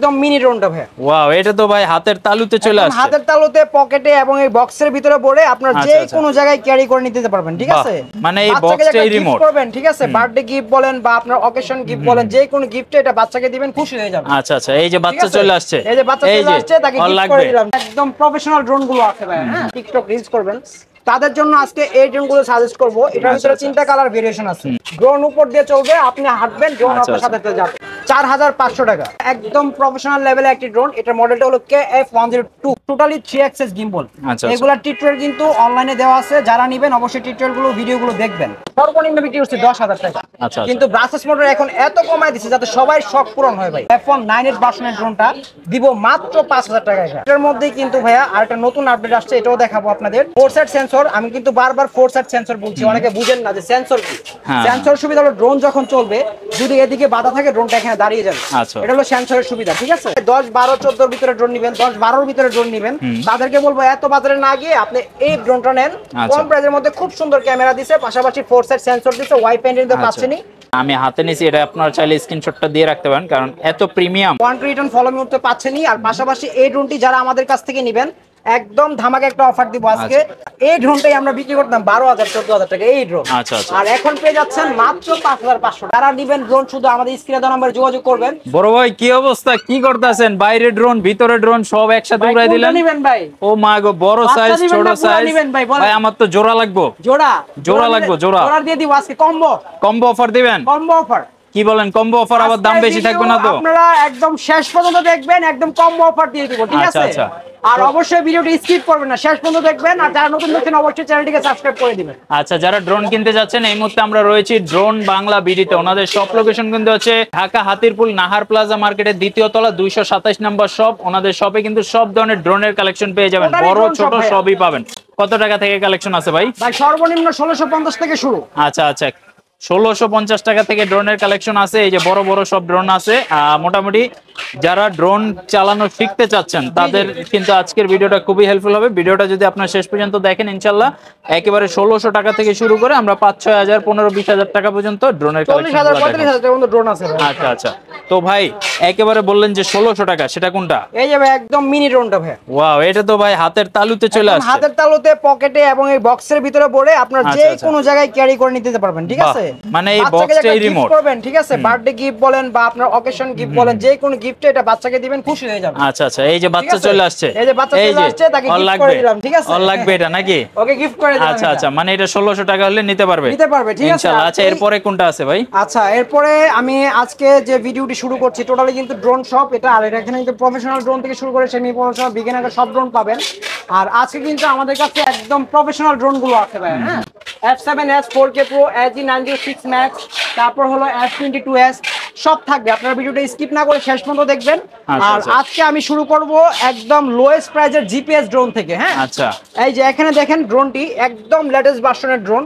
একদম মিনি ড্রোনটা ভাই। ওয়াও, এটা তো ভাই হাতের তালুতে চলে আসছে। হাতের তালুতে, পকেটে এবং এই বক্সের ভিতরে পড়ে আপনার যে কোনো জায়গায় ক্যারি করে নিতে পারবেন, ঠিক আছে? মানে এই বক্সটাই রিমোট করবেন, ঠিক আছে? বার্থডে গিফট বলেন বা আপনার অকেশন গিফট বলেন, যে কোনো গিফটে এটা বাচ্চাকে দিবেন, খুশি হয়ে যাবে। আচ্ছা আচ্ছা, এই যে বাচ্চা চলে আসছে, এই যে বাচ্চা চলে আসছে, তাকে গিফট করে দিলাম। একদম প্রফেশনাল ড্রোন গুলো আছে ভাই, হ্যাঁ, টিকটক রিলস করবেন তাদের জন্য আজকে এই ড্রোন গুলো সাজেস্ট করব। এটার ভিতরে তিনটা কালার ভেরিয়েশন আছে। ড্রোন উপর দিয়ে চলবে, আপনি হাঁটবেন, ড্রোন আপনার সাথে সাথে যাবে। 4500 টাকা, একদম প্রফেশনাল লেভেলের একটি ড্রোন। এটার মডেলটা হলো KF102, টোটালি 3 অ্যাক্সেস গিম্বল। এগুলা টিউটোরিয়াল কিন্তু অনলাইনে দেওয়া আছে, যারা নেবেন অবশ্যই টিউটোরিয়াল গুলো, ভিডিও গুলো দেখবেন। সর্বনিম্ন বিক্রি হচ্ছে 10,000 টাকা, কিন্তু ব্রাসেস মোটর এখন এত কমায় দিচ্ছে যাতে সবাই শখ পূরণ হয় ভাই। F198 ভার্সনের ড্রোনটা দিব মাত্র 5000 টাকা। এটার মধ্যেই কিন্তু ভাইয়া আরেকটা নতুন আপডেট আসছে, এটাও দেখাবো আপনাদের। 4 সাইড সেন্সর, আমি কিন্তু বারবার 4 সাইড সেন্সর বলছি, অনেকে বুঝেন না যে সেন্সর কি। সেন্সর সুবিধা হলো ড্রোন যখন চলবে, যদি এদিকে বাধা থাকে ড্রোনটা এখানে দাঁড়িয়ে যাবে। এটা হলো সেন্সরের সুবিধা, ঠিক আছে? 10, 12, 14 ভিতরে ড্রোন নেবেন, 10, 12 ভিতরে ড্রোন নেবেন, তাদেরকে বলবো এত বাজারে না গিয়ে আপনি এই ড্রোনটা নেন। কম প্রাইসের মধ্যে খুব সুন্দর ক্যামেরা দিছে, পাশাপাশি 4 সাইড সেন্সর দিছে, ওয়াইফাই নিতে পাচ্ছেনই। আমি হাতে নিছি, এটা আপনারা চাইলে স্ক্রিনশটটা দিয়ে রাখতে পারেন, কারণ এত premium. One return follow me করতে পাচ্ছেনই। আর পাশাপাশি এই ড্রোনটি যারা আমাদের কাছ থেকে নেবেন, একদম ধামাকা একটা অফার দিব আজকে। এই ড্রোনটাই আমরা বিক্রি করতাম 12,000 14,000 টাকা এই ড্রোন, আর এখন পেয়ে যাচ্ছেন মাত্র 5500। যারা নেবেন ড্রোন শুধু আমাদের স্ক্রিনে দেওয়া নম্বরে যোগাযোগ করবেন। বড় ভাই কি অবস্থা, কি করতেছেন? বাইরে ড্রোন, ভিতরে ড্রোন, সব একসাথে উড়াই দিলেন। নেবেন ভাই? ও মা গো, বড় সাইজ, ছোট সাইজ ভাই, আমার তো জোড়া লাগবে। জোড়া লাগবে, জোড়া দিয়ে দিব আজকে। কম্বো অফার দিবেন? কম্বো অফার কি বলেন? কম্বো অফার, আবার দাম বেশি থাকবে না তো? আপনারা একদম শেষ পর্যন্ত দেখবেন, একদম কম্বো অফার দিয়ে দিব, ঠিক আছে? আর অবশ্যই ভিডিওটি স্কিপ করবেন না, শেষ পর্যন্ত দেখবেন। আর যারা নতুন দেখছেন অবশ্যই চ্যানেলটিকে সাবস্ক্রাইব করে দিবেন। আচ্ছা, যারা ড্রোন কিনতে যাচ্ছেন, এই মুহূর্তে আমরা রয়েছি ড্রোন বাংলা বিডিতে। ওনাদের শপ লোকেশন কিন্তু হচ্ছে ঢাকা হাতিরপুল নাহার প্লাজা মার্কেটের 2য় তলা 227 নম্বর শপ। ওনাদের শপে কিন্তু সব ধরনের ড্রোনের কালেকশন পেয়ে যাবেন, বড় ছোট সবই পাবেন। কত টাকা থেকে কালেকশন আছে ভাই? সর্বনিম্ন 1650 থেকে শুরু। আচ্ছা আচ্ছা, 1650 টাকা থেকে ড্রোনের কালেকশন আছে। এই যে বড় বড় সব ড্রোন আছে। মোটামুটি যারা ড্রোন চালানো শিখতে চাচ্ছেন তাদের কিন্তু আজকের ভিডিওটা খুবই হেল্পফুল হবে। ভিডিওটা যদি আপনারা শেষ পর্যন্ত দেখেন, ইনশাআল্লাহ একেবারে 1600 টাকা থেকে শুরু করে আমরা 5-6 হাজার, 15-20 হাজার টাকা পর্যন্ত ড্রোনের কালেকশন। 40,000-45,000 টাকা পর্যন্ত ড্রোন আছে। আচ্ছা আচ্ছা, তো ভাই একেবারে বললেন যে 1600 টাকা, সেটা কোনটা? এই যে ভাই একদম মিনি ড্রোনটা ভাই। ওয়াও, এটা তো ভাই হাতের তালুতে চলে আসছে। হাতের তালুতে, পকেটে এবং এই বক্সের ভিতরে পড়ে আপনার যে কোনো জায়গায় ক্যারি করে নিতে পারবেন, ঠিক আছে? মানে এই বক্সটাই রিমোট করবেন, ঠিক আছে? বার্থডে গিফট বলেন বা আপনার অকেশন গিফট বলেন, যে কোনো গিফটে এটা বাচ্চাকে দিবেন, খুশি হয়ে যাবে। আচ্ছা আচ্ছা, এই যে বাচ্চা চলে আসছে, এই যে বাচ্চা চলে আসছে, তাকে গিফট করে দিলাম, ঠিক আছে? অল লাগবে এটা নাকি? ওকে গিফট করে দিলাম। আচ্ছা আচ্ছা, মানে এটা 1600 টাকা হলে নিতে পারবে, ঠিক আছে ইনশাআল্লাহ। আচ্ছা, এরপরে কোনটা আছে ভাই? আচ্ছা, এরপরে আমি আজকে যে ভিডিওটি শুরু করছি, টোটালি কিন্তু ড্রোন শপ এটা। আর এখানে কিন্তু প্রফেশনাল ড্রোন থেকে শুরু করে সেমি প্রফেশনাল, বিগিনার সব ড্রোন পাবেন। আর আজকে কিন্তু আমাদের কাছে একদম প্রফেশনাল ড্রোন গুলো আছে ভাই, হ্যাঁ। F7S 4K Pro, AG906 Max, তারপর হলো F22S, সব থাকবে। আপনারা ভিডিওটা স্কিপ না করে শেষ পর্যন্ত দেখবেন। আর আজকে আমি শুরু করব একদম লোয়েস্ট প্রাইজের জিপিএস ড্রোন থেকে, হ্যাঁ। আচ্ছা, এই যে এখানে দেখেন ড্রোনটি একদম লেটেস্ট ভার্সনের ড্রোন।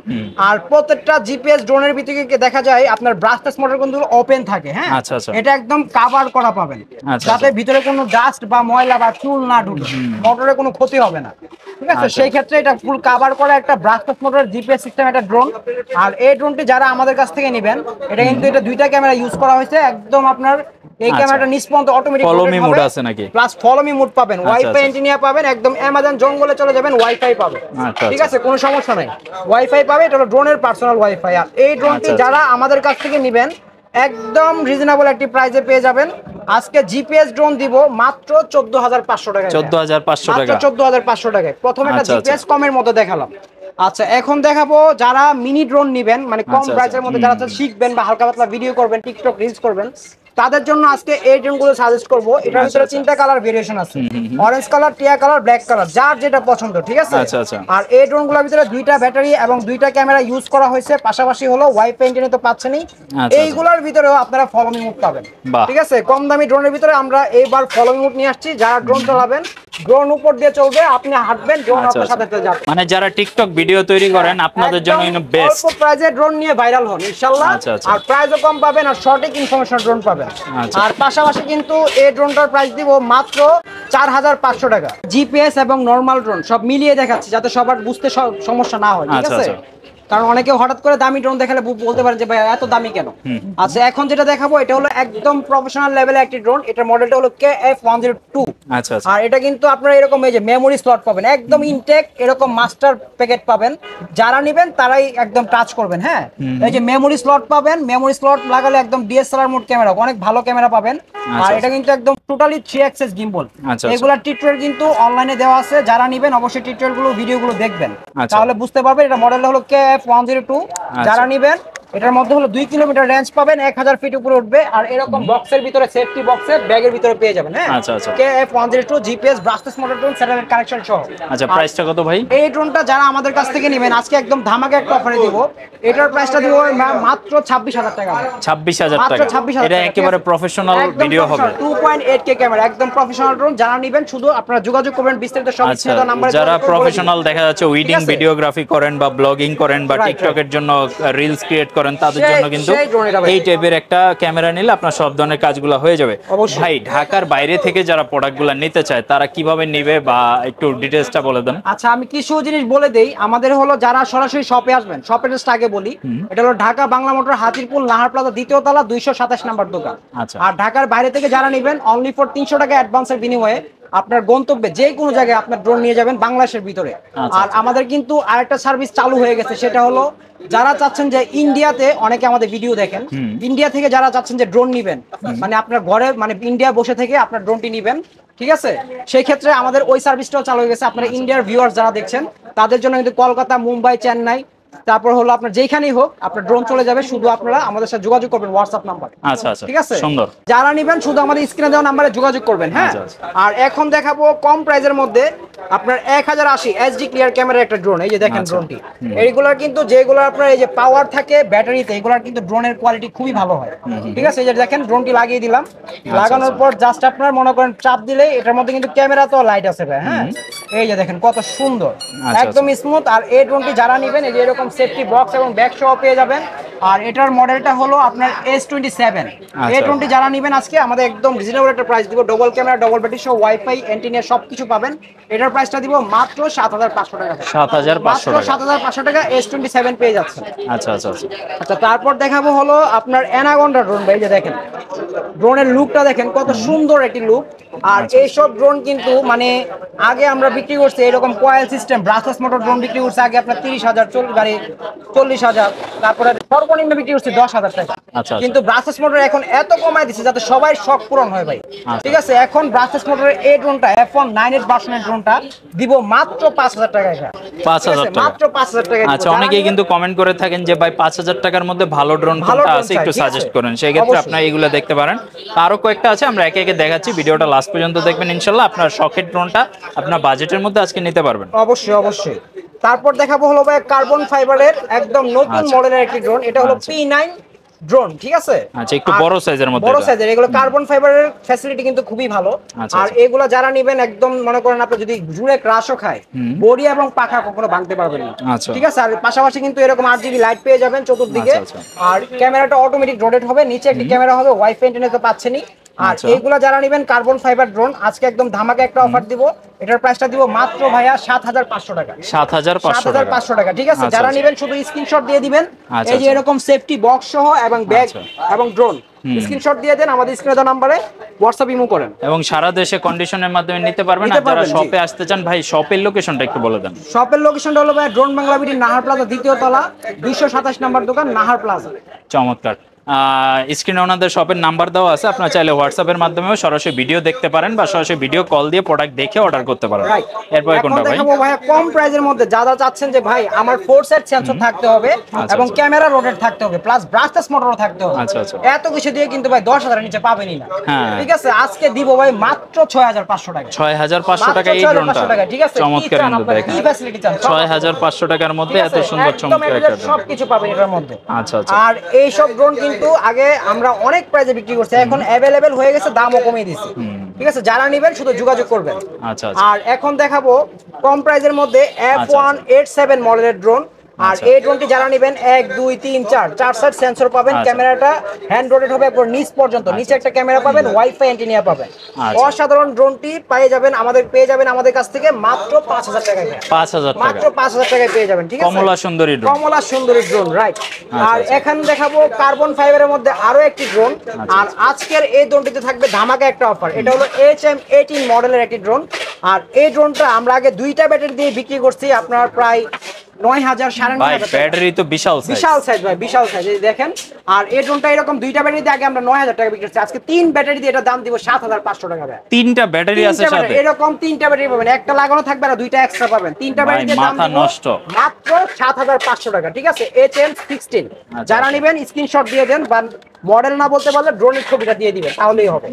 আর প্রত্যেকটা জিপিএস ড্রোনের ভিতরে দেখা যায় আপনার ব্রাশলেস মোটর কিন্তু ওপেন থাকে, হ্যাঁ। আচ্ছা আচ্ছা, এটা একদম কভার করা পাবেন, যাতে ভিতরে কোনো ডাস্ট বা ময়লা বা চুল না ঢুকে, মোটরে কোনো ক্ষতি হবে না, ঠিক আছে? সেই ক্ষেত্রে এটা ফুল কভার করা একটা ব্রাশলেস মোটর জিপিএস সিস্টেম একটা ড্রোন। আর এই ড্রোনটি যারা আমাদের কাছ থেকে নেবেন, এটা কিন্তু এটা দুইটা ক্যামেরা ইউজ করা হয়েছে। একদম আপনার এই ক্যামেরাটা নিষ্পন্দ অটোমেটিক ফলো মি মোড আছে নাকি? প্লাস ফলো মি মোড পাবেন, ওয়াইফাই এন্টিনিয়া পাবেন, একদম অ্যামাজন জঙ্গলে চলে যাবেন, ওয়াইফাই পাবেন, ঠিক আছে? কোনো সমস্যা নাই, ওয়াইফাই পাবে। এটা হলো ড্রোনের পার্সোনাল ওয়াইফাই। আর এই ড্রোনটি যারা আমাদের কাছ থেকে নেবেন, একদম রিজনেবল একটি প্রাইসে পেয়ে যাবেন। আজকে জিপিএস ড্রোন দিব মাত্র 14,500 টাকা। 14,500 টাকা, 14,500 টাকায়। প্রথমে একটা জিপিএস কমের মধ্যে দেখালাম। আচ্ছা, এখন দেখাবো যারা মিনি ড্রোন নেবেন, মানে কম প্রাইসের মধ্যে যারা শিখবেন বা হালকা পাতলা ভিডিও করবেন, টিকটক রিলস করবেন, তাদের জন্য আজকে এই ড্রোনগুলো সাজেস্ট করব। এটার ভিতরে তিনটা কালার ভেরিয়েশন আছে, অরেঞ্জ কালার, টিয়া কালার, ব্ল্যাক কালার, যার যেটা পছন্দ, ঠিক আছে? আর এই ড্রোনগুলোর ভিতরে দুইটা ব্যাটারি এবং দুইটা ক্যামেরা ইউজ করা হয়েছে, পাশাপাশি হলো ওয়াইফাই এন্টিনা তো পাচ্ছেনই। এইগুলোর ভিতরেও আপনারা ফলো মি মোড পাবেন, ঠিক আছে? কম দামি ড্রোনের ভিতরে আমরা এইবার ফলো মি মোড নিয়ে আসছি। যারা ড্রোন চালাবেন, ড্রোন উপর দিয়ে চলবে, আপনি হাঁটবেন, ড্রোন আপনার সাথে সাথে যাবে। মানে যারা টিকটক ভিডিও তৈরি করেন, আপনাদের জন্য বেস্ট। অল্প প্রাইসে ড্রোন নিয়ে ভাইরাল হন ইনশাআল্লাহ। আর প্রাইসও কম পাবেন, আর সঠিক ইনফরমেশন ড্রোন পাবেন। আর পাশাপাশি কিন্তু এই ড্রোনটার প্রাইস দিব মাত্র 4500 টাকা। জিপিএস এবং নরমাল ড্রোন সব মিলিয়ে দেখাচ্ছি, যাতে সবার বুঝতে সমস্যা না হয়, ঠিক আছে? কারণ অনেকে হঠাৎ করে দামি ড্রোন দেখালে বলতে পারেন যে ভাই এত দামি কেন। আচ্ছা এখন যেটা দেখাবো এটা হলো একদম প্রফেশনাল লেভেলের একটি ড্রোন। এটার মডেলটা হলো KF-102। আচ্ছা আচ্ছা। আর এটা কিন্তু আপনারা এরকম এই যে মেমোরি স্লট পাবেন, একদম ইনটেক এরকম মাস্টার প্যাকেট পাবেন। যারা নেবেন তারাই একদম টাচ করবেন। হ্যাঁ, এই যে মেমোরি স্লট পাবেন, মেমোরি স্লট লাগালে একদম DSLR মোড ক্যামেরা, অনেক ভালো ক্যামেরা পাবেন। আর এটা কিন্তু একদম টোটালি 3 অ্যাক্সেস গিম্বল। এগুলা টিউটোরিয়াল কিন্তু অনলাইনে দেওয়া আছে, যারা নেবেন অবশ্যই টিউটোরিয়াল গুলো ভিডিওগুলো দেখবেন, তাহলে বুঝতে পারবেন। এটা মডেলটা হলো KF-102। যারা নেবেন এটার মধ্যে হলো 2 কিলোমিটার রেঞ্জ পাবেন, 1000 ফিট উপরে উঠবে। আর এরকম বক্সের ভিতরে সেফটি বক্সে ব্যাগের ভিতরে পেয়ে যাবেন। হ্যাঁ, আচ্ছা আচ্ছা। KF-102 GPS brushless motor drone, satellite connection সহ। আচ্ছা, প্রাইসটা কত ভাই? এই ড্রোনটা যারা আমাদের কাছ থেকে নেবেন আজকে একদম ধামাকা একটা অফারে দিব। এটার প্রাইসটা দিব মাত্র 26000 টাকা। 26000 টাকা। মাত্র 26000 এটা একেবারে প্রফেশনাল ভিডিও হবে। 2.8K ক্যামেরা, একদম প্রফেশনাল ড্রোন। যারা নেবেন শুধু আপনারা যোগাযোগ করবেন, বিস্তারিত সব স্ক্রিনে নাম্বারে। যারা প্রফেশনাল দেখা যাচ্ছে উইডিং ভিডিওগ্রাফি করেন বা ব্লগিং করেন বা টিকটকের জন্য রিলস ক্রিয়েট করেন, তাদের জন্য কিন্তু এই টাইপের একটা ক্যামেরা নিলে আপনার সব ধরনের কাজগুলো হয়ে যাবে। ভাই, ঢাকার বাইরে থেকে যারা প্রোডাক্টগুলো নিতে চায় তারা কিভাবে নেবে বা একটু ডিটেইলসটা বলে দেন। আচ্ছা, আমি কিছু জিনিস বলে দেই। আমাদের হলো যারা সরাসরি শপে আসবেন, শপের লিস্ট আগে বলি। এটা হলো ঢাকা বাংলা মোটর, হাতিরপুল, নাহার প্লাজা, দ্বিতীয় তলা, 227 নাম্বার দোকান। আর ঢাকার বাইরে থেকে যারা নেবেন অনলি ফর 300 টাকা অ্যাডভান্সের বিনিময়ে আপনার গন্তব্যে যে কোনো জায়গায় আপনার ড্রোন নিয়ে যাবেন বাংলাদেশের ভিতরে। আর আমাদের কিন্তু আরেকটা সার্ভিস চালু হয়ে গেছে, সেটা হলো যারা চাচ্ছেন যে ইন্ডিয়াতে, অনেকে আমাদের ভিডিও দেখেন, ইন্ডিয়া থেকে যারা চাচ্ছেন যে ড্রোন নিবেন, মানে আপনার ঘরে মানে ইন্ডিয়া বসে থেকে আপনার ড্রোনটি নিবেন, ঠিক আছে, সেই ক্ষেত্রে আমাদের ওই সার্ভিসটাও চালু হয়ে গেছে। আপনারা ইন্ডিয়ার ভিউয়ার্স যারা দেখছেন তাদের জন্য কিন্তু কলকাতা, মুম্বাই, চেন্নাই, তারপর হলো আপনার যেখানেই হোক আপনার ড্রোন চলে যাবে, শুধু আপনারা আমাদের সাথে যোগাযোগ করবেন হোয়াটসঅ্যাপ নাম্বার। আচ্ছা আচ্ছা, ঠিক আছে, সুন্দর। যারা নেবেন শুধু আমাদের স্ক্রিনে দেওয়া নাম্বারে যোগাযোগ করবেন। হ্যাঁ, আর এখন দেখাবো কম প্রাইসের মধ্যে আপনার 1080 HD ক্লিয়ার ক্যামেরার একটা ড্রোন। এই যে দেখেন ড্রোনটি, এইগুলোর কিন্তু যেগুলো আপনার এই যে পাওয়ার থাকে ব্যাটারিতে, এগুলোর কিন্তু ড্রোনের কোয়ালিটি খুবই ভালো হয়। ঠিক আছে, এই যে দেখেন ড্রোনটি লাগিয়ে দিলাম, লাগানোর পর জাস্ট আপনার মনে করেন চাপ দিলে এটার মধ্যে কিন্তু ক্যামেরা তো লাইট আছে ভাই। হ্যাঁ, এই যে দেখেন কত সুন্দর, একদম স্মুথ। আর এই ড্রোনটি যারা নেবেন এই যে এরকম সেফটি বক্স এবং ব্যাগ সহ পেয়ে যাবেন। আর এটার মডেলটা হলো আপনার S27। এই ড্রোনটি যারা নেবেন আজকে আমাদের একদম রিজনেবল একটা প্রাইস দিব, ডবল ক্যামেরা, ডবল ব্যাটারি সহ ওয়াইফাই, অ্যান্টেনা সবকিছু পাবেন। এটার প্রাইসটা দিব মাত্র 7500 টাকা। 7500 টাকা, 7500 টাকা S27 পেয়ে যাচ্ছেন। আচ্ছা আচ্ছা আচ্ছা। আচ্ছা, তারপর দেখাবো হলো আপনার অ্যানাকোন্ডা ড্রোন। ভাই যে দেখেন ড্রোনের লুকটা দেখেন কত সুন্দর একটি লুক। আর এইসব ড্রোন কিন্তু মানে আগে আমরা বিক্রি করছি এরকম coil system brushless motor drone বিক্রি করছে আগে আপনার 30,000, 40,000, তারপরে সর্বনিম্ন বিক্রি করছে 10,000 টাকা। কিন্তু ব্রাসলেস মোটর এখন এত কমায় দিচ্ছে যাতে সবাই শখ পূরণ হয় ভাই। ঠিক আছে, এখন ব্রাসলেস মোটরের এই ড্রোনটা F198 ভার্সনের ড্রোনটা দিব মাত্র 5000 টাকা। 5000 টাকা, মাত্র 5000 টাকা। আচ্ছা, অনেকেই কিন্তু কমেন্ট করে থাকেন যে ভাই 5000 টাকার মধ্যে ভালো ড্রোন কোনটা আছে একটু সাজেস্ট করেন। সেই ক্ষেত্রে আপনারা এগুলো দেখতে পারেন। আরো কয়েকটা আছে, আমরা একে একে দেখাচ্ছি, ভিডিওটা লাস্ট পর্যন্ত দেখবেন। ইনশাআল্লাহ আপনার শখের ড্রোনটা আপনার বাজেটের মধ্যে আজকে নিতে পারবেন। অবশ্যই অবশ্যই। তারপর দেখাবো হলো ভাই কার্বন ফাইবারের একদম নতুন মডেলের একটি ড্রোন। এটা হলো P9 ড্রোন। ঠিক আছে, আচ্ছা, একটু বড় সাইজের মধ্যে, বড় সাইজের। এগুলো কার্বন ফাইবারের ফ্যাসিলিটি কিন্তু খুবই ভালো। আর এগুলা যারা নেবেন একদম মনে করেন আপনি যদি জুড়ে ক্রাশও খায়, বডি এবং পাখা কখনো ভাঙতে পারবেন না। ঠিক আছে, আর পাশাপাশি কিন্তু এরকম 8GB লাইট পেয়ে যাবেন চতুর্দিকে। আর ক্যামেরাটা অটোমেটিক রোটেট হবে, নিচে একটি ক্যামেরা হবে, ওয়াইফাই ইন্টারনেট তো পাচ্ছেনই। আর এইগুলা যারা নেবেন কার্বন ফাইবার ড্রোন আজকে একদম ধামাকা একটা অফার দিব। এটার প্রাইসটা দিব মাত্র ভাইয়া 7500 টাকা। 7500 টাকা। ঠিক আছে, যারা নেবেন শুধু স্ক্রিনশট দিয়ে দিবেন, এই যে এরকম সেফটি বক্স সহ এবং ব্যাগ এবং ড্রোন, স্ক্রিনশট দিয়ে দেন, আমাদের স্ক্রিনে দেওয়া নম্বরে হোয়াটসঅ্যাপ ইমো করেন এবং সারা দেশে কন্ডিশনের মাধ্যমে নিতে পারবেন। আর যারা শপে আসতে চান ভাই, শপের লোকেশনটা একটু বলে দেন। শপের লোকেশনটা হলো ভাই drone Bangla BD, Nahar plaza, দ্বিতীয় তলা, 227 নাম্বার দোকান, নাহার প্লাজা। চমৎকার। স্ক্রিনে ওনাদের শপের নাম্বার দেওয়া আছে, আপনারা চাইলে হোয়াটসঅ্যাপের মাধ্যমেও সরাসরি ভিডিও দেখতে পারেন বা সরাসরি ভিডিও কল দিয়ে প্রোডাক্ট দেখে অর্ডার করতে পারেন। এরপর কোনটা ভাই? দেখাবো ভাই কম প্রাইজের মধ্যে, যারা চাচ্ছেন যে ভাই আমার 4 সেট সেন্সর থাকতে হবে এবং ক্যামেরা রোটেট থাকতে হবে প্লাস ব্রাসলেস মোটরও থাকতে হবে। এত কিছু দিয়ে কিন্তু ভাই 10,000 এর নিচে পাবেনই না। ঠিক আছে, আজকে দিব ভাই মাত্র 6500 টাকা। 6500 টাকা এই ড্রোনটা। ঠিক আছে, চমৎকার কিন্তু দেখেন, কি ফ্যাসিলিটি চান? 6500 টাকার মধ্যে এত সুন্দর চমৎকার একটা ড্রোন, সবকিছু পাবেন এটার মধ্যে। আচ্ছা আচ্ছা। আর এই সব ড্রোন কিন্তু আগে আমরা অনেক প্রাইসে বিক্রি করছি, এখন অ্যাভেলেবেল হয়ে গেছে, দামও কমিয়ে দিয়েছি। ঠিক আছে, যারা নেবেন শুধু যোগাযোগ করবেন। আচ্ছা। আর এখন দেখাবো কম প্রাইসের মধ্যে F187 মডেলের ড্রোন। আর এই ড্রোনটি যারা নেবেন 1 2 3 4 চার সাইড সেন্সর পাবেন, ক্যামেরাটা হ্যান্ড রোটেট হবে একবার নিচ পর্যন্ত, নিচে একটা ক্যামেরা পাবেন, ওয়াইফাই অ্যান্টেনা পাবেন। অসাধারণ ড্রোনটি পেয়ে যাবেন আমাদের কাছ থেকে মাত্র 5000 টাকায়। 5000 টাকা, মাত্র 5000 টাকায় পেয়ে যাবেন। ঠিক আছে, কমলা সুন্দরী ড্রোন, কমলা সুন্দরী ড্রোন, রাইট। আর এখানে দেখাবো কার্বন ফাইবারের মধ্যে আরো একটি ড্রোন। আর আজকের এই ড্রোনটিতে থাকবে ধামাকা একটা অফার। এটা হলো HM18 মডেলের একটি ড্রোন। আর এই ড্রোনটা আমরা আগে দুইটা ব্যাটারি দিয়ে বিক্রি করছি আপনার প্রায় 9000 9500 ব্যাটারি তো বিশাল সাইজ ভাই, বিশাল সাইজ দেখেন। আর এই ড্রোনটা এরকম দুইটা ব্যাটারি দিয়ে আগে আমরা 9000 টাকা বিক্রি করছি, আজকে তিন ব্যাটারি দিয়ে এটা দাম দিব 7500 টাকা ভাই। তিনটা ব্যাটারি আছে সাথে, এরকম তিনটা ব্যাটারি পাবেন, একটা লাগানো থাকবে আর দুইটা এক্সট্রা পাবেন। তিনটা ব্যাটারি দিয়ে দাম দিব মাত্র 7500 টাকা। ঠিক আছে, HM16 যারা নেবেন স্ক্রিনশট দিয়ে দেন, বা মডেল না বলতে পারলে ড্রোনের ছবিটা দিয়ে দিবেন, তাহলেই হবে।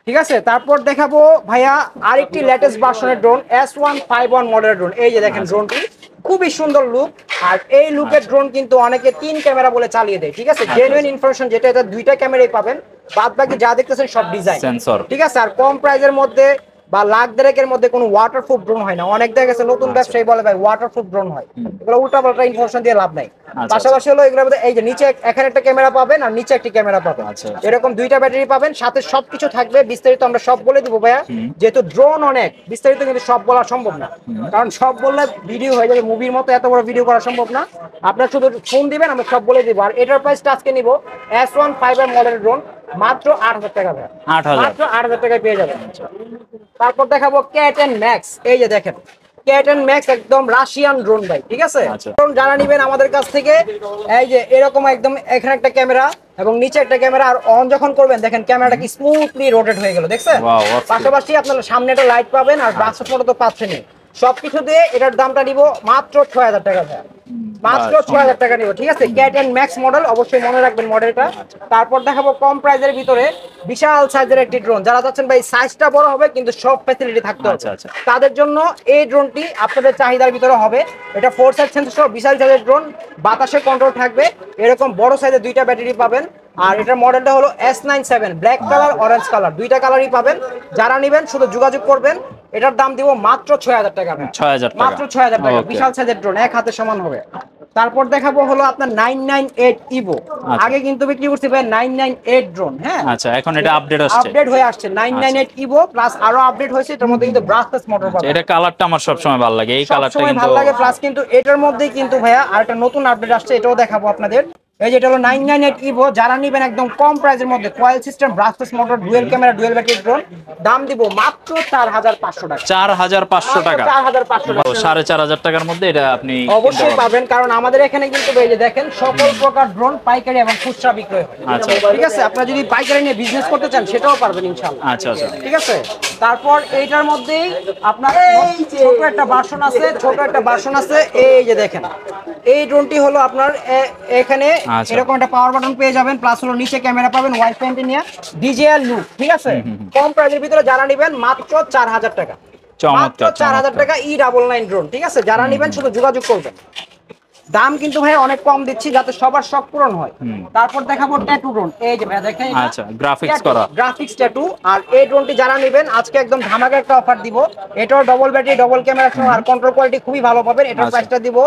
ঠিক আছে, তারপর দেখাবো ভাইয়া আরেকটি লেটেস্ট ভার্সনের ড্রোন, S151 মডেলের ড্রোন। এই যে দেখেন ড্রোনটি খুবই সুন্দর লুক। আর এই লুকের ড্রোন কিন্তু অনেকে 3 ক্যামেরা বলে চালিয়ে দেয়। ঠিক আছে, জেনুইন ইনফরমেশন যেটা, এটা দুইটা ক্যামেরাই পাবেন, বাদ বাকি যা দেখতেছেন সব ডিজাইন সেন্সর। ঠিক আছে, আর কম প্রাইজের মধ্যে বা লাখ দেড়েকের মধ্যে কোনো ওয়াটারপ্রুফ ড্রোন হয় না। অনেক দেখা গেছে নতুন ব্যবসায়ী বলে ভাই ওয়াটারপ্রুফ ড্রোন হয়, এগুলো উল্টাপাল্টা ইনফরমেশন দিয়ে লাভ নাই। পাশাপাশি হলো এগুলোর মধ্যে এই যে নিচে এখানে একটা ক্যামেরা পাবেন আর নিচে একটি ক্যামেরা পাবেন, এরকম দুইটা ব্যাটারি পাবেন, সাথে সবকিছু থাকবে। বিস্তারিত আমরা সব বলে দিব ভাইয়া, যেহেতু ড্রোন অনেক বিস্তারিত কিন্তু সব বলা সম্ভব না, কারণ সব বললে ভিডিও হয়ে যাবে মুভির মতো, এত বড় ভিডিও করা সম্ভব না। আপনারা শুধু ফোন দিবেন, আমরা সব বলে দিব। আর এটার প্রাইসটা আজকে নিব S151 মডেলের ড্রোন মাত্র 8000 টাকা ভাই, মাত্র 8000 টাকায় পেয়ে যাবেন। তারপর দেখাবো ক্যাট ম্যাক্স। এই যে দেখেন ক্যাট ম্যাক্স একদম রাশিয়ান ড্রোন ভাই। ঠিক আছে, ড্রোন যারা নেবেন আমাদের কাছ থেকে, এই যে এরকম একদম এখানে একটা ক্যামেরা এবং নিচে একটা ক্যামেরা, আর অন যখন করবেন দেখেন ক্যামেরাটা কি স্মুথলি রোটেট হয়ে গেল, দেখছেন? পাশাপাশি আপনারা সামনে একটা লাইট পাবেন, আর ব্রাসলেট মোটর তো পাচ্ছেনই। সবকিছু দিয়ে এটার দামটা নিব মাত্র 6000 টাকা ভাই, মাত্র 6000 টাকা নিব। ঠিক আছে, ক্যাট ম্যাক্স মডেল, অবশ্যই মনে রাখবেন মডেলটা। তারপর দেখাবো কম প্রাইজের ভিতরে বিশাল সাইজের একটি ড্রোন। যারা চাচ্ছেন ভাই সাইজটা বড় হবে কিন্তু সব ফ্যাসিলিটি থাকতে হবে, তাদের জন্য এই ড্রোনটি আপনাদের চাহিদার ভিতরে হবে। এটা 4 সাইড সেন্সর, বিশাল সাইজের ড্রোন, বাতাসে কন্ট্রোল থাকবে, এরকম বড় সাইজের দুইটা ব্যাটারি পাবেন। আর এটার মডেলটা হলো S97, black colour orange colour, দুইটা কালারই পাবেন। যারা নেবেন শুধু যোগাযোগ করবেন। এটার দাম দিব মাত্র 6000 টাকা, মাত্র 6000 টাকা, বিশাল সাইজের ড্রোন, এক হাতে সমান হবে। তারপর দেখাবো হলো আপনার 998 ইভো। আগে কিন্তু বিক্রি করছি ভাই 998 ড্রোন। হ্যাঁ আচ্ছা, এখন এটা আপডেট হয়ে আসছে 998 ইভো প্লাস, আরো আপডেট হয়েছে। এটার মধ্যে কিন্তু ব্রাসলেস মোটর পাবেন। এটা কালারটা আমার সব সময় ভালো লাগে, এই কালারটা কিন্তু ভালো লাগে। প্লাস কিন্তু এটার মধ্যেই কিন্তু ভাইয়া আরেকটা নতুন আপডেট আসছে, এটাও দেখাবো আপনাদের। এই যেটা হলো 998 ইভো, যারা নেবেন একদম কম প্রাইসের মধ্যে, coil system, brushless motor, dual camera, dual battery drone, দাম দিব মাত্র 4500 টাকা, 4500 টাকা, 4500 টাকা, 4500 টাকার মধ্যে এটা আপনি অবশ্যই পাবেন। কারণ আমাদের এখানে কিন্তু এই যে দেখেন সকল প্রকার ড্রোন পাইকারি এবং খুচরা বিক্রয় হয়। আচ্ছা, ঠিক আছে, আপনারা যদি পাইকারি নিয়ে বিজনেস করতে চান সেটাও পারবেন ইনশাআল্লাহ। আচ্ছা আচ্ছা, ঠিক আছে। তারপর এইটার মধ্যেই আপনার ছোট একটা ভার্সন আছে, এই যে দেখেন এই ড্রোনটি হলো আপনার এখানে এরকম একটা পাওয়ার বাটন পেয়ে যাবেন, প্লাস হলো নিচে ক্যামেরা পাবেন, ওয়াইফাই অ্যান্টেনা, ডিজিআর লুক। ঠিক আছে, কম প্রাইসের ভিতরে যারা নেবেন মাত্র 4000 টাকা, মাত্র 4000 টাকা E99 ড্রোন। ঠিক আছে, যারা নেবেন শুধু যোগাযোগ করবেন। দাম কিন্তু ভাই অনেক কম দিচ্ছি যাতে সবার শখ পূরণ হয়। তারপর দেখাবো ট্যাটু ড্রোন। এই যে ভাই দেখেন, আচ্ছা গ্রাফিক্স করা, গ্রাফিক্স ট্যাটু। আর এই ড্রোনটি যারা নেবেন আজকে একদম ধামাকা একটা অফার দিব। এটাও ডবল ব্যাটারি, ডবল ক্যামেরা সহ, আর কন্ট্রোল কোয়ালিটি খুবই ভালো পাবেন। এটার প্রাইসটা দিব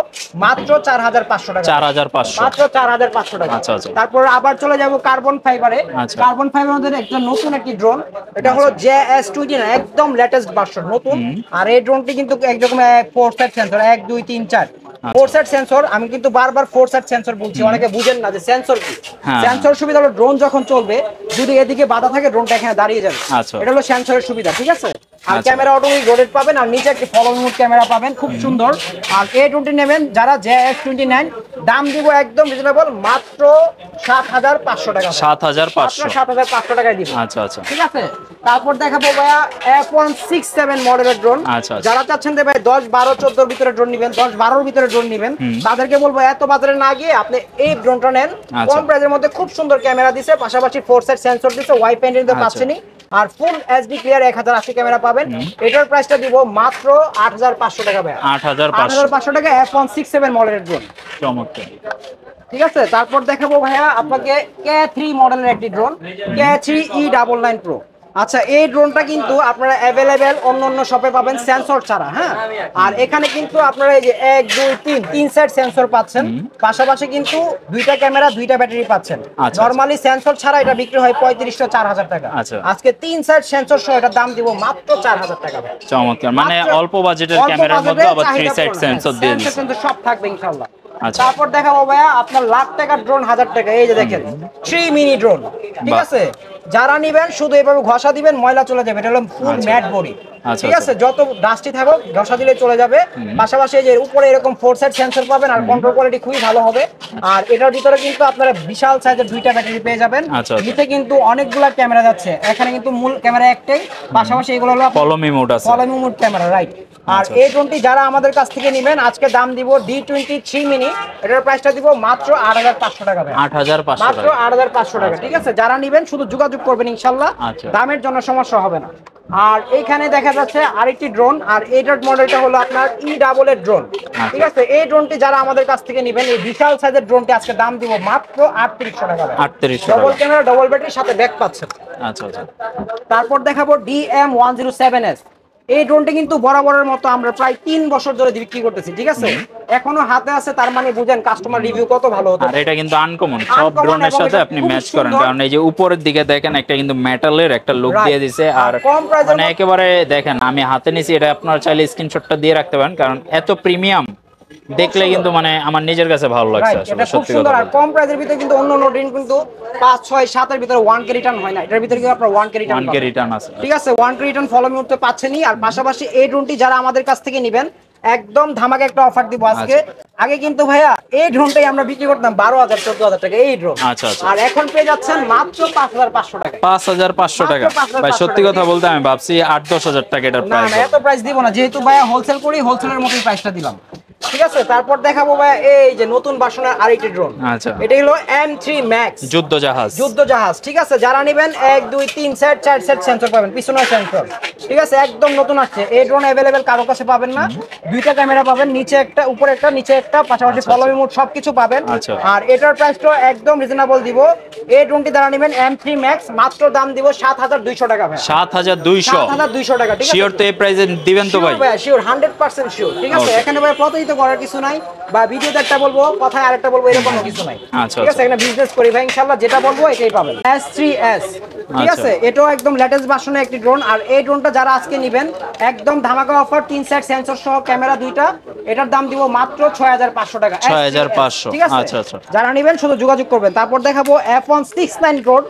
মাত্র 4500 টাকা, 4500, মাত্র 4500 টাকা। আচ্ছা আচ্ছা, তারপর আবার চলে যাব কার্বন ফাইবারে। কার্বন ফাইবারের মধ্যে একদম নতুন একটি ড্রোন, এটা হলো JS29, একদম লেটেস্ট ভার্সন, নতুন। আর এই ড্রোনটি কিন্তু একদম 4 সাইড সেন্সর, 1 2 3 4 4 সাইড সেন্সর। আমি কিন্তু বারবার 4 সাইড সেন্সর বলছি, অনেকে বুঝেন না যে সেন্সর কি। সেন্সর সুবিধা হলো ড্রোন যখন চলবে যদি এদিকে বাধা থাকে ড্রোনটা এখানে দাঁড়িয়ে যাবে, এটা হলো সেন্সরের সুবিধা। ঠিক আছে, আর ক্যামেরা অটোমেটিক রোটেট পাবেন, আর নিচে একটি ফলো মোড ক্যামেরা পাবেন, খুব সুন্দর। আর এই ড্রোনটি নেবেন যারা JS29, দাম দিব একদম রিজনেবল, মাত্র 7500 টাকা, 7500 টাকায় দিব। আচ্ছা আচ্ছা, ঠিক আছে। তারপর দেখাবো ভাইয়া F167 মডেলের ড্রোন। যারা চাচ্ছেন যে ভাই 10 12 14 এর ভিতরে ড্রোন নেবেন, 10 12 এর ভিতরে ড্রোন নেবেন, তাদেরকে বলবো এত বাজারে না গিয়ে আপনি এই ড্রোনটা নেন। কম প্রাইসের মধ্যে খুব সুন্দর ক্যামেরা দিছে, পাশাপাশি 4 সাইড সেন্সর দিছে, ওয়াইফাই অ্যান্টেনা পাচ্ছেনই, আর ফুল HD ক্লিয়ার 1080 ক্যামেরা পাবেন। এটার প্রাইসটা দিব মাত্র 8500 টাকা ভাই, 8500 টাকা F167 মডেলের ড্রোন, চমৎকার। ঠিক আছে, তারপর দেখাবো ভাইয়া আপনাকে K3 মডেলের একটি ড্রোন, K3 E99 Pro। আচ্ছা, এই ড্রোনটা কিন্তু আপনারা অ্যাভেলেবেল অন্য শপে পাবেন সেন্সর ছাড়া, হ্যাঁ। আর এখানে কিন্তু আপনারা এই যে 1 2 3 তিন সাইড সেন্সর পাচ্ছেন, পাশাপাশি কিন্তু দুইটা ক্যামেরা দুইটা ব্যাটারি পাচ্ছেন। নরমালি সেন্সর ছাড়া এটা বিক্রি হয় 3500 4000 টাকা। আজকে তিন সাইড সেন্সর সহ এটার দাম দিব মাত্র 4000 টাকা। চমৎকার, মানে অল্প বাজেটের ক্যামেরার মধ্যে আবার 3 সাইড সেন্সর দিয়ে দিয়েছে, সেন্সর সব থাকবে ইনশাআল্লাহ। তারপর দেখাবো ভাইয়া আপনার লাখ টাকার ড্রোন 1000 টাকা, এই যে দেখেন 3 মিনি ড্রোন, ঠিক আছে। যারা নিবেন শুধু এভাবে ঘষা দিবেন, ময়লা চলে যাবে। এটা হলো ফুল ম্যাট বডি, ঠিক আছে। যত ডাস্টি থাকুক ঘষা দিলে চলে যাবে। পাশাপাশি এই যে উপরে এরকম 4 সাইড সেন্সর পাবেন, আর কন্ট্রোল কোয়ালিটি খুবই ভালো হবে। আর এটার ভিতরে কিন্তু আপনারা বিশাল সাইজের দুইটা ব্যাটারি পেয়ে যাবেন। নিচে কিন্তু অনেকগুলা ক্যামেরা যাচ্ছে, এখানে কিন্তু মূল ক্যামেরা একটাই, পাশাপাশি এগুলো হলো পলমি মোড আছে, পলমি মোড ক্যামেরা, রাইট। আর এই ড্রোনটি যারা আমাদের কাছ থেকে নেবেন আজকে দাম দিব D23 মিনি, এটার প্রাইসটা দিব মাত্র 8500 টাকা ভাই। 8500 মাত্র 8500 টাকা, ঠিক আছে। যারা নেবেন শুধু যোগাযোগ করবেন ইনশাআল্লাহ, দামের জন্য সমস্যা হবে না। আর এইখানে দেখা যাচ্ছে আরেকটি ড্রোন, আর এইটার মডেলটা হলো আপনার E ড্রোন, ঠিক আছে। এই ড্রোনটি যারা আমাদের কাছ থেকে নেবেন, এই বিশাল সাইজের ড্রোনটি আজকে দাম দিব মাত্র 3800 টাকা। 3800 ডবল ক্যামেরা ডবল ব্যাটারির সাথে ব্যাক পাচ্ছেন। আচ্ছা আচ্ছা। তারপর দেখাবো DM107S। এই ড্রোনটি কিন্তু বরাবরের মতো আমরা প্রায় 3 বছর ধরে বিক্রি করতেছি, ঠিক আছে। এখনো হাতে আছে, তার মানে বুঝেন কাস্টমার রিভিউ কত ভালো হতো। আর এটা কিন্তু আনকমন, সব ড্রোনের সাথে আপনি ম্যাচ করেন, কারণ এই যে উপরের দিকে দেখেন একটা কিন্তু মেটালের একটা লুক দিয়ে দিয়েছে। আর মানে একেবারে দেখেন, আমি হাতে নিছি, এটা আপনারা চাইলে স্ক্রিনশটটা দিয়ে রাখতে পারেন, কারণ এত প্রিমিয়াম দেখলে কিন্তু মানে আমার নিজের কাছে ভালো লাগছে আসলে, সত্যি কথা। আর কম প্রাইসের ভিতরে কিন্তু অন্য ড্রোন কিন্তু 5 6 7 এর ভিতরে 1K রিটার্ন হয় না, এটার ভিতরে কিন্তু আপনার 1K রিটার্ন আছে, ঠিক আছে। 1K রিটার্ন ফলো করতে পাচ্ছেনই। আর পাশাপাশি এই ড্রোনটি যারা আমাদের কাছ থেকে নেবেন একদম ধামাকা একটা অফার দিব আজকে। আগে কিন্তু ভাইয়া এই ড্রোনটাই আমরা বিক্রি করতাম 12000 14000 টাকা এই ড্রোন, আর এখন পেয়ে যাচ্ছেন মাত্র 5500 টাকা। 5500 টাকা ভাই, সত্যি কথা বলতে আমি ভাবছি 8-10 টাকা এটার প্রাইস। না এত প্রাইস দিব না, যেহেতু ভাইয়া হোলসেল করি, হোলসেলের মতোই প্রাইসটা দিলাম, ঠিক আছে। তারপর দেখাবো ভাইয়া এই যে নতুন ভার্সনের আরেকটি ড্রোন। আচ্ছা, এটা হলো M3 Max যুদ্ধ জাহাজ, ঠিক আছে। যারা নেবেন 1 2 3 সেট 4 সেট সেন্সর পাবেন, পিছনের সেন্সর, ঠিক আছে, একদম নতুন আসছে। এই ড্রোন अवेलेबल কারো কাছে পাবেন না। দুইটা ক্যামেরা পাবেন, নিচে একটা উপরে একটা নিচে একটা, পাশাপাশি ফলোমি মোড সবকিছু পাবেন। আর এটার প্রাইসটা একদম রিজনেবল দিব। এই ড্রোনটি যারা নেবেন M3 Max মাত্র দাম দিব 7200 টাকা ভাই। 7200 টাকা, ঠিক আছে। শিওর তো এই প্রাইসে দিবেন তো ভাই? শিওর 100% শিওর, ঠিক আছে। এখানে ভাই প্রতারিত করার কিছু নাই, বা ভিডিওতে একটা বলবো কথায় আরেকটা বলবো, এরকম কিছু নাই, ঠিক আছে। এখানে বিজনেস করি ভাই, ইনশাআল্লাহ যেটা বলবো এটাই পাবেন। S3S, ঠিক আছে, এটাও একদম লেটেস্ট ভার্সনের একটি ড্রোন। আর এই ড্রোনটা যারা আজকে নেবেন একদম ধামাকা অফার, 3 সেট সেন্সর সহ ক্যামেরা দুইটা, এটার দাম দিব মাত্র 6500 টাকা। 6500, ঠিক আছে। আচ্ছা আচ্ছা। যারা নেবেন শুধু যোগাযোগ করবেন। তারপর দেখাবো F169 ড্রোন,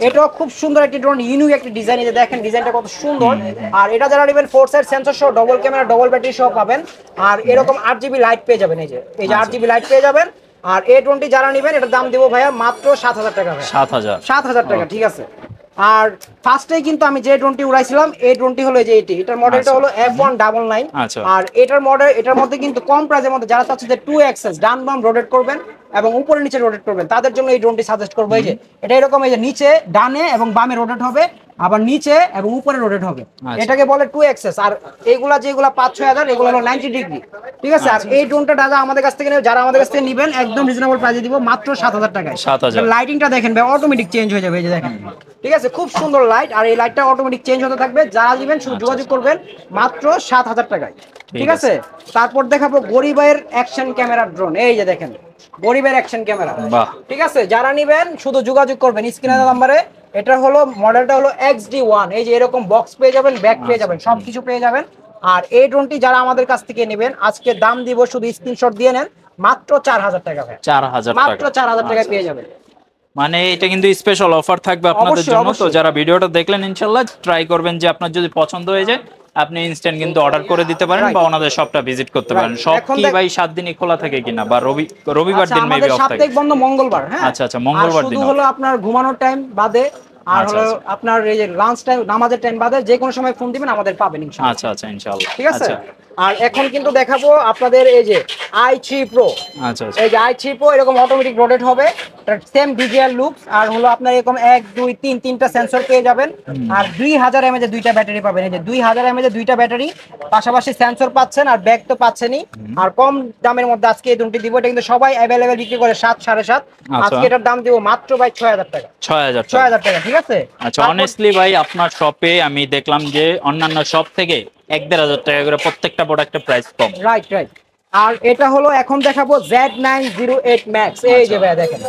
এটাও খুব সুন্দর একটি ড্রোন, ইউনিক একটি ডিজাইন, এই যে দেখেন ডিজাইনটা কত সুন্দর। আর এটা যারা নেবেন 4 সেট সেন্সর সহ ডবল ক্যামেরা ডবল ব্যাটারি সহ পাবেন। আর এরকম 8GB লাইট পেয়ে যাবেন, এই যে 8GB লাইট পেয়ে যাবেন। আর এই ড্রোনটি যারা নেবেন এটার দাম দিব ভাইয়া মাত্র 7000 টাকা ভাই। 7000 টাকা, ঠিক আছে। আর ফার্স্টেই কিন্তু আমি যে ড্রোনটি উড়াইছিলাম এই ড্রোনটি হলো এই যে এটার মডেলটা হলো F199। আর এটার মধ্যে কিন্তু কম প্রাইসের মধ্যে যারা চাচ্ছে যে 2 অ্যাক্সেস ডান বাম রোটেট করবেন এবং উপরে নিচে রোটেট করবেন, তাদের জন্য এই ড্রোনটি সাজেস্ট করব। এই যে এটা এরকম, এই যে নিচে ডানে এবং বামে রোটেট হবে, আবার নিচে এবং উপরে রোটেট হবে, এটাকে বলে 2 অ্যাক্সেস। আর এইগুলা যেগুলা 5-6000 এগুলো হলো 90 ডিগ্রি, ঠিক আছে। আর এই ড্রোনটা দাদা আমাদের কাছ থেকে যারা আমাদের কাছ থেকে নেবেন একদম রিজনেবল প্রাইসে দিব মাত্র 7000 টাকায়। লাইটিংটা দেখেন ভাই, অটোমেটিক চেঞ্জ হয়ে যাবে, এই যে দেখেন, ঠিক আছে, খুব সুন্দর লাইট। আর এই লাইটটা অটোমেটিক চেঞ্জ হতে থাকবে। যারা নেবেন শুধু যোগাযোগ করবেন মাত্র 7000 টাকায়, ঠিক আছে। তারপর দেখাবো গরিবের অ্যাকশন ক্যামেরা ড্রোন, এই যে দেখেন গরিবের অ্যাকশন ক্যামেরা, ঠিক আছে। যারা নেবেন শুধু যোগাযোগ করবেন স্ক্রিনের নাম্বারে। এটা হলো মডেলটা হলো XD1, এই যে এরকম বক্স পেয়ে যাবেন, ব্যাক পেয়ে যাবেন, সবকিছু পেয়ে যাবেন। আর এই ড্রোনটি যারা আমাদের কাছ থেকে নেবেন আজকে দাম দিব, শুধু স্ক্রিনশট দিয়ে নেন, মাত্র 4000 টাকা ভাই। 4000 টাকা, মাত্র 4000 টাকায় পেয়ে যাবেন। মানে এটা কিন্তু স্পেশাল অফার থাকবে আপনাদের জন্য। তো যারা ভিডিওটা দেখলেন ইনশাআল্লাহ ট্রাই করবেন, যে আপনার যদি পছন্দ হয়ে যায় আপনি ইনস্ট্যান্ট কিন্তু অর্ডার করে দিতে পারেন, বা ওনাদের শপটা ভিজিট করতে পারেন। সব কি ভাই 7 দিনই খোলা থাকে কিনা, বা রবিবার দিন মেবি অফ থাকে? সাপ্তাহিক বন্ধ মঙ্গলবার, হ্যাঁ। আচ্ছা, মঙ্গলবার দিন শুধু হলো আপনার ঘুমানোর টাইম বাদে, আর হলো আপনার এই যে লাঞ্চ টাইম নামাজের টাইম বাদে যে কোনো সময় ফোন দিবেন আমাদের পাবেন ইনশাআল্লাহ। আচ্ছা ইনশাআল্লাহ, ঠিক আছে। আর এখন কিন্তু দেখাবো আপনাদের এই যে i3 Pro। এই যে i3 Pro এরকম অটোমেটিক রোটেট হবে, সেম ডিজিআর লুকস, আর হলো আপনার এরকম 1 2 3 তিনটা সেন্সর পেয়ে যাবেন, আর 2000 mAh এর দুইটা ব্যাটারি পাবেন। এই যে 2000 mAh এর দুইটা ব্যাটারি, পাশাপাশি সেন্সর পাচ্ছেন, আর ব্যাগ তো পাচ্ছেনই। আর কম দামের মধ্যে আজকে এই দুটি দিব, এটা কিন্তু সবাই অ্যাভেলেবেল বিক্রি করে 7 7.5, আজকে এটার দাম দিব মাত্র ভাই 6000 টাকা। 6000 টাকা, ঠিক আছে। আচ্ছা, অনেস্টলি ভাই আপনার শপে আমি দেখলাম যে অন্যান্য শপ থেকে 1-1.5 টাকা করে প্রত্যেকটা প্রোডাক্টের প্রাইস কম। Right right. আর এটা হলো এখন দেখাবো Z908 Max। এই যে ভাই দেখেন,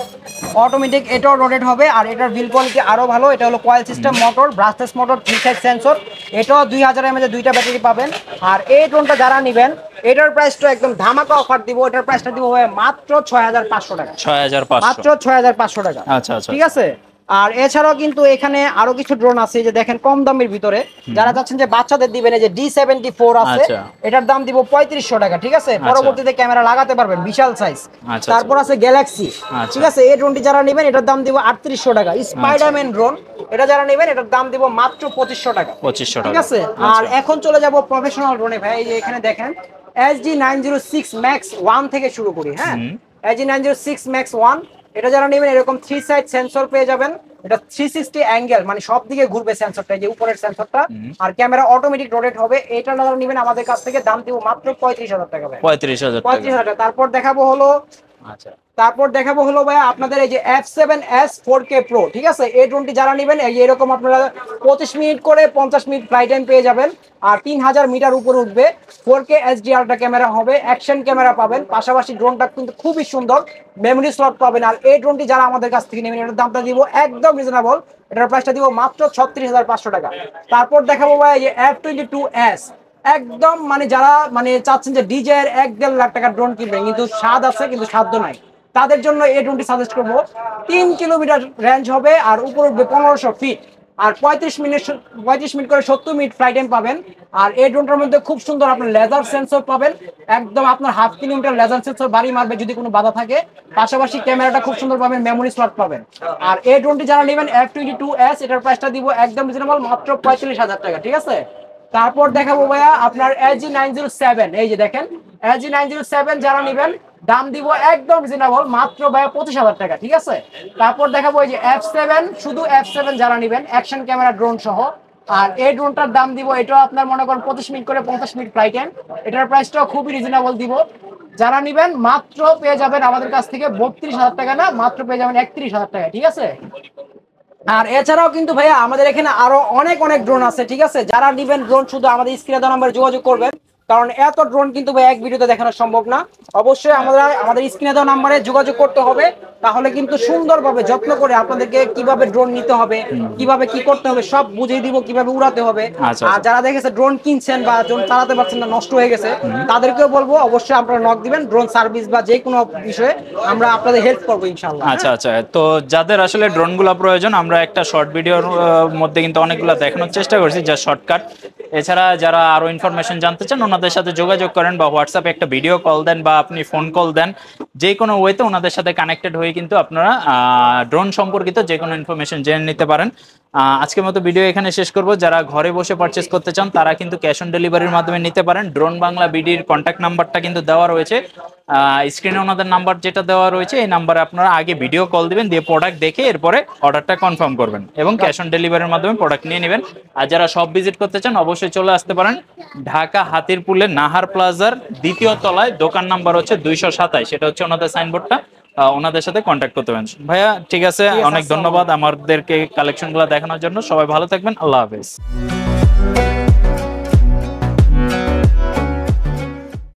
অটোমেটিক, এটাও রোটেট হবে, আর এটার বিল কোয়ালিটি আরো ভালো। এটা হলো coil system motor, brushless motor, 3 side sensor, এটাও 2000 mAh এর দুইটা ব্যাটারি পাবেন। আর এই ড্রোনটা যারা নেবেন, এটার প্রাইসটা একদম ধামাকা অফার দিব, এটার প্রাইসটা দিব ভাই মাত্র 6500 টাকা। 6500, মাত্র 6500 টাকা। আচ্ছা আচ্ছা, ঠিক আছে। আর এছাড়াও কিন্তু এখানে আরো কিছু ড্রোন আছে, যে দেখেন কম দামের ভিতরে যারা চাচ্ছেন যে বাচ্চাদের দিবেন, এই যে D74 আছে, এটার দাম দিব 3500 টাকা। ঠিক আছে, পরবর্তীতে ক্যামেরা লাগাতে পারবেন, বিশাল সাইজ। তারপর আছে গ্যালাক্সি, ঠিক আছে, এই ড্রোনটি যারা নেবেন এটার দাম দিব 3800 টাকা। স্পাইডারম্যান ড্রোন, এটা যারা নেবেন এটার দাম দিব মাত্র 2500 টাকা। 2500 টাকা, ঠিক আছে। আর এখন চলে যাব প্রফেশনাল ড্রোনে ভাই। এই যে এখানে দেখেন SG906 Max 1 থেকে শুরু করি। হ্যাঁ, SG906 Max 1, এটা যারা নেবেন এরকম 3 সাইড সেন্সর পেয়ে যাবেন। এটা 360 অ্যাঙ্গেল, মানে সব দিকে ঘুরবে সেন্সরটা, এই যে উপরের সেন্সরটা, আর ক্যামেরা অটোমেটিক রোটেট হবে। এটা যারা নেবেন আমাদের কাছ থেকে দাম দিব মাত্র 35000 টাকা ভাই। 35000 টাকা। তারপর দেখাবো হলো ভাই আপনাদের এই যে F7S 4K Pro। ঠিক আছে, এই ড্রোনটি যারা নেবেন এই এরকম আপনারা 25 মিনিট করে 50 মিনিট ফ্লাইট টাইম পেয়ে যাবেন, আর 3000 মিটার উপরে উঠবে। 4K HD আল্ট্রা ক্যামেরা হবে, অ্যাকশন ক্যামেরা পাবেন, পাশাপাশি ড্রোনটা কিন্তু খুবই সুন্দর, মেমরি স্লট পাবেন। আর এই ড্রোনটি যারা আমাদের কাছ থেকে নেবেন এটার দামটা দিব একদম রিজনেবল, এটার প্রাইসটা দিব মাত্র 36500 টাকা। তারপর দেখাবো ভাই এই যে F22S, একদম মানে যারা মানে চাচ্ছেন যে ডিজের 1-1.5 লাখ টাকার ড্রোন কিনবেন, কিন্তু স্বাদ আছে কিন্তু সাধ্য নাই, তাদের জন্য এই ড্রোনটি সাজেস্ট করবো। 3 কিলোমিটার রেঞ্জ হবে, আর উপর উঠবে 1500 ফিট, আর 35 মিনিট করে 70 মিনিট ফ্লাইট টাইম পাবেন। আর এই ড্রোনটার মধ্যে খুব সুন্দর আপনার লেজার সেন্সর পাবেন, একদম আপনার 1/2 কিলোমিটার লেজার সেন্সর বাড়ি মারবে যদি কোনো বাধা থাকে। পাশাপাশি ক্যামেরাটা খুব সুন্দর পাবেন, মেমোরি স্লট পাবেন। আর এই ড্রোনটি যারা নেবেন F22S, এটার প্রাইসটা দিব একদম রিজনেবল, মাত্র 45000 টাকা। ঠিক আছে। তারপর দেখাবো ভাইয়া আপনার SG907। এই যে দেখেন SG907 যারা নেবেন দাম দিব একদম রিজনেবল, মাত্র ভাইয়া 25000 টাকা। ঠিক আছে। তারপর দেখাবো এই যে F7, শুধু F7 যারা নেবেন অ্যাকশন ক্যামেরা ড্রোন সহ, আর এই ড্রোনটার দাম দিব, এটাও আপনার মনে করেন 25 মিনিট করে 50 মিনিট ফ্লাইট টাইম, এটার প্রাইসটাও খুবই রিজনেবল দিব। যারা নেবেন মাত্র পেয়ে যাবেন আমাদের কাছ থেকে 32000 টাকা, না মাত্র পেয়ে যাবেন 31000 টাকা। ঠিক আছে। আর এছাড়াও কিন্তু ভাইয়া আমাদের এখানে আরো অনেক ড্রোন আছে। ঠিক আছে, যারা নিবেন ড্রোন শুধু আমাদের স্ক্রিনে দেওয়া নাম্বারে যোগাযোগ করবেন, কারণ এত ড্রোন কিন্তু ভাই এক ভিডিওতে দেখানো সম্ভব না। অবশ্যই আমাদের স্ক্রিনে দেওয়া নাম্বারে যোগাযোগ করতে হবে, তাহলে কিন্তু সুন্দরভাবে যত্ন করে আপনাদেরকে কিভাবে ড্রোন নিতে হবে, কিভাবে কি করতে হবে সব বুঝিয়ে দিব, কিভাবে উড়াতে হবে। আর যারা দেখেছে ড্রোন কিনছেন বা ড্রোন চালাতে পারছেন না, নষ্ট হয়ে গেছে, তাদেরকেও বলবো অবশ্যই আপনারা নক দিবেন, ড্রোন সার্ভিস বা যে কোনো বিষয়ে আমরা আপনাদের হেল্প করবো ইনশাআল্লাহ। আচ্ছা আচ্ছা, তো যাদের আসলে ড্রোনগুলো প্রয়োজন, আমরা একটা শর্ট ভিডিওর মধ্যে কিন্তু অনেকগুলো দেখানোর চেষ্টা করছি, যা শর্টকাট। এছাড়া যারা আরো ইনফরমেশন জানতে চান ওনাদের সাথে যোগাযোগ করেন, বা হোয়াটসঅ্যাপে একটা ভিডিও কল দেন, বা আপনি ফোন কল দেন, যে কোনো ওয়েতে ওনাদের সাথে কানেক্টেড হয়ে কিন্তু আপনারা ড্রোন সম্পর্কিত যে কোনো ইনফরমেশন জেনে নিতে পারেন। আজকের মতো ভিডিও এখানে শেষ করব। যারা ঘরে বসে পারচেস করতে চান তারা কিন্তু ক্যাশ অন ডেলিভারির মাধ্যমে নিতে পারেন। ড্রোন বাংলা বিডির কন্ট্যাক্ট নাম্বারটা কিন্তু দেওয়া রয়েছে স্ক্রিনে, ওনাদের নাম্বার যেটা দেওয়া রয়েছে এই নাম্বারে আপনারা আগে ভিডিও কল দিবেন, দিয়ে প্রোডাক্ট দেখে এরপরে অর্ডারটা কনফার্ম করবেন এবং ক্যাশ অন ডেলিভারির মাধ্যমে প্রোডাক্ট নিয়ে নেবেন। আর যারা সব ভিজিট করতে চান অবশ্যই চলে আসতে পারেন ঢাকা হাতিরপুলে নাহার প্লাজার 2য় তলায়, দোকান নাম্বার হচ্ছে 227, সেটা হচ্ছে ওনাদের সাইনবোর্ডটা, ওনাদের সাথে কন্ট্যাক্ট করতে পারেন। ভাইয়া ঠিক আছে, অনেক ধন্যবাদ আমাদেরকে কালেকশনগুলো দেখানোর জন্য। সবাই ভালো থাকবেন, আল্লাহ হাফেজ।